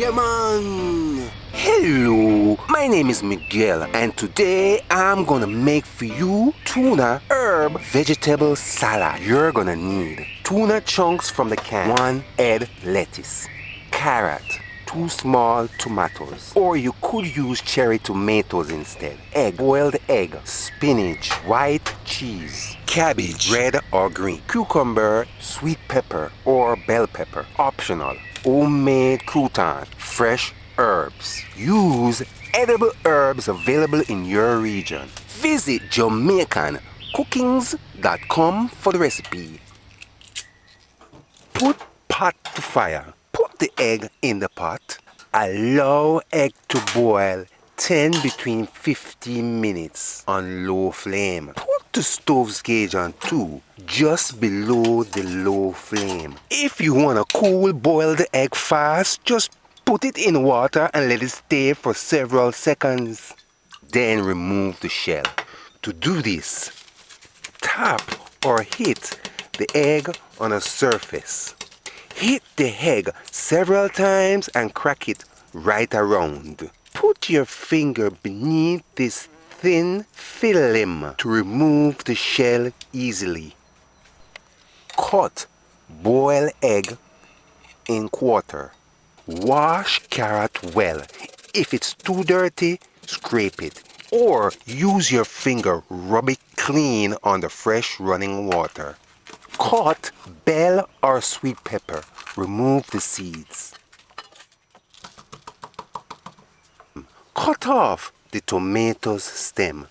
Yeah, man! Hello, my name is Miguel, and today I'm gonna make for you tuna herb vegetable salad. You're gonna need tuna chunks from the can, 1 head lettuce, carrot, 2 small tomatoes, or you could use cherry tomatoes instead, egg, boiled egg, spinach, white cheese, cabbage, red or green, cucumber, sweet pepper or bell pepper, optional, homemade crouton, fresh herbs. Use edible herbs available in your region. Visit JamaicanCookings.com for the recipe. Put pot to fire. Put the egg in the pot. Allow egg to boil 10 between 15 minutes on low flame. Put the stove's gauge on 2, just below the low flame. If you want to cool boil the egg fast, just put it in water and let it stay for several seconds. Then remove the shell. To do this, tap or hit the egg on a surface. Hit the egg several times and crack it right around. Put your finger beneath this thin film to remove the shell easily. Cut boiled egg in quarter. Wash carrot well. If it's too dirty, scrape it. Or use your finger, rub it clean on the fresh running water. Cut bell or sweet pepper. Remove the seeds. Cut off the tomato's stem.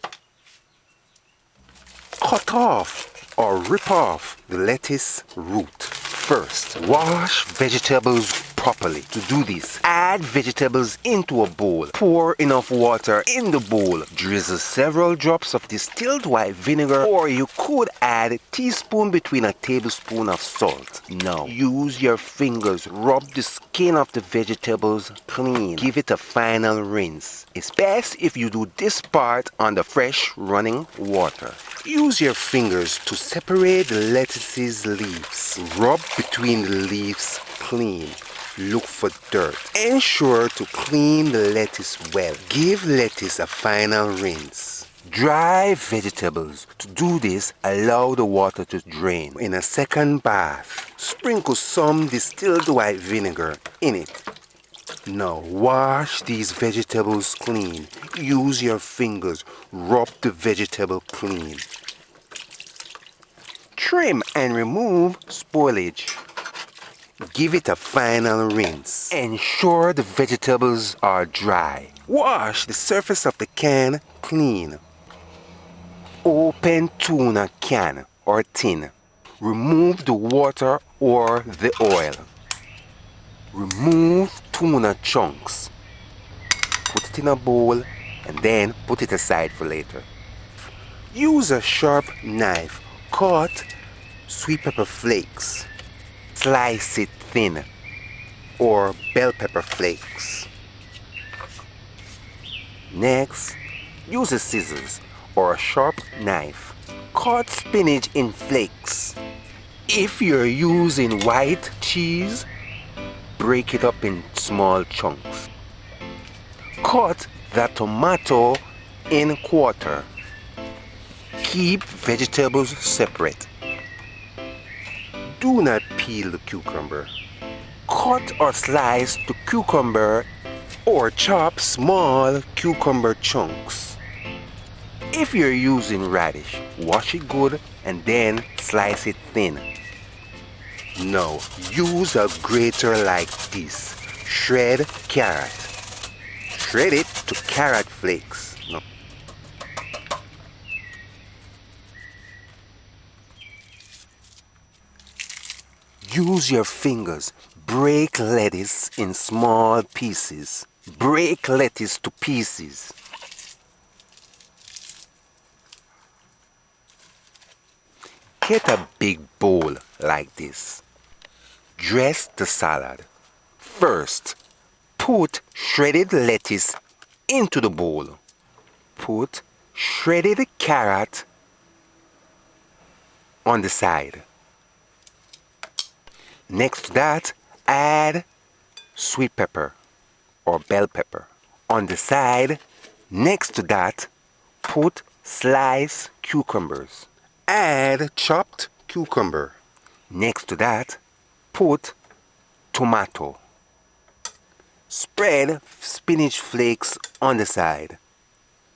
Cut off or rip off the lettuce root. First, wash vegetables properly. To do this, add vegetables into a bowl. Pour enough water in the bowl. Drizzle several drops of distilled white vinegar, or you could add a teaspoon between a tablespoon of salt. Now, use your fingers. Rub the skin of the vegetables clean. Give it a final rinse. It's best if you do this part on the fresh running water. Use your fingers to separate the lettuce's leaves. Rub between the leaves clean. Look for dirt. Ensure to clean the lettuce well. Give lettuce a final rinse. Dry vegetables. To do this, allow the water to drain. In a second bath, sprinkle some distilled white vinegar in it. Now wash these vegetables clean. Use your fingers. Rub the vegetable clean. Trim and remove spoilage. Give it a final rinse. Ensure the vegetables are dry. Wash the surface of the can clean. Open tuna can or tin. Remove the water or the oil. Remove tuna chunks. Put it in a bowl and then put it aside for later. Use a sharp knife. Cut sweet pepper flakes. Slice it thin, or bell pepper flakes. Next, use a scissors or a sharp knife. Cut spinach in flakes. If you're using white cheese, break it up in small chunks. Cut the tomato in quarter. Keep vegetables separate. Do not peel the cucumber. Cut or slice the cucumber or chop small cucumber chunks. If you're using radish, wash it good and then slice it thin. Now, use a grater like this. Shred carrot. Shred it to carrot flakes. Now, use your fingers. Break lettuce in small pieces. Break lettuce to pieces. Get a big bowl like this. Dress the salad. First, put shredded lettuce into the bowl. Put shredded carrot on the side. Next to that, add sweet pepper. or bell pepper. On the side, next to that, put sliced cucumbers. Add chopped cucumber. Next to that, put tomato. Spread spinach flakes on the side.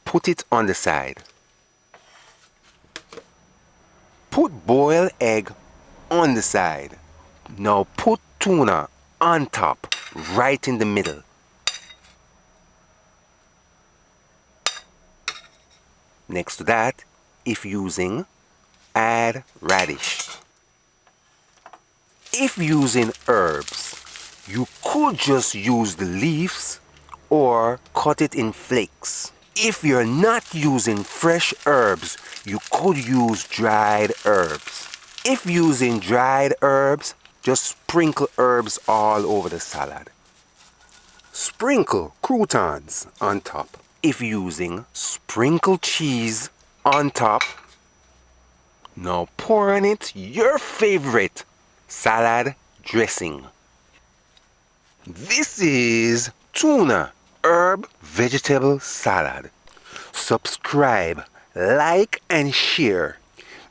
Put it on the side. Put boiled egg on the side. Now put tuna on top, right in the middle. Next to that, if using, add radish. If using herbs, you could just use the leaves or cut it in flakes. If you're not using fresh herbs, you could use dried herbs. If using dried herbs, just sprinkle herbs all over the salad. Sprinkle croutons on top. If using, sprinkle cheese on top. Now pour on it your favorite salad dressing. This is tuna herb vegetable salad. Subscribe, like and share.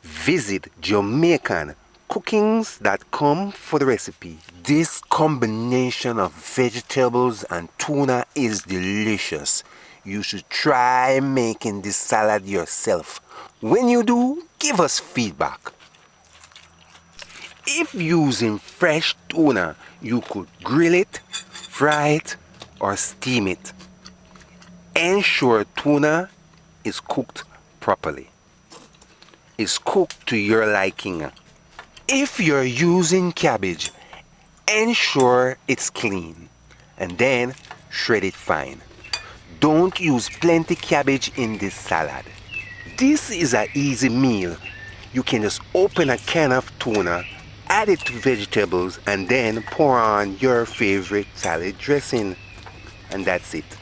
Visit JamaicanCookings.com for the recipe. This combination of vegetables and tuna is delicious. You should try making this salad yourself. When you do, give us feedback. If using fresh tuna, you could grill it, fry it, or steam it. Ensure tuna is cooked properly. Is cooked to your liking. If you're using cabbage, ensure it's clean and then shred it fine. Don't use plenty cabbage in this salad. This is an easy meal. You can just open a can of tuna, add it to vegetables, and then pour on your favorite salad dressing. And that's it.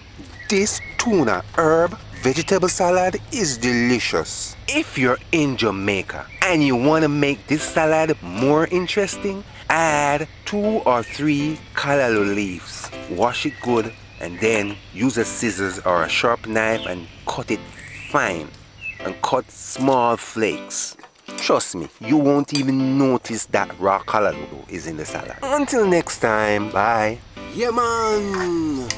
This tuna herb vegetable salad is delicious. If you're in Jamaica and you want to make this salad more interesting, add 2 or 3 callaloo leaves. Wash it good and then use a scissors or a sharp knife and cut it fine and cut small flakes. Trust me, you won't even notice that raw callaloo is in the salad. Until next time, bye. Yeah, man.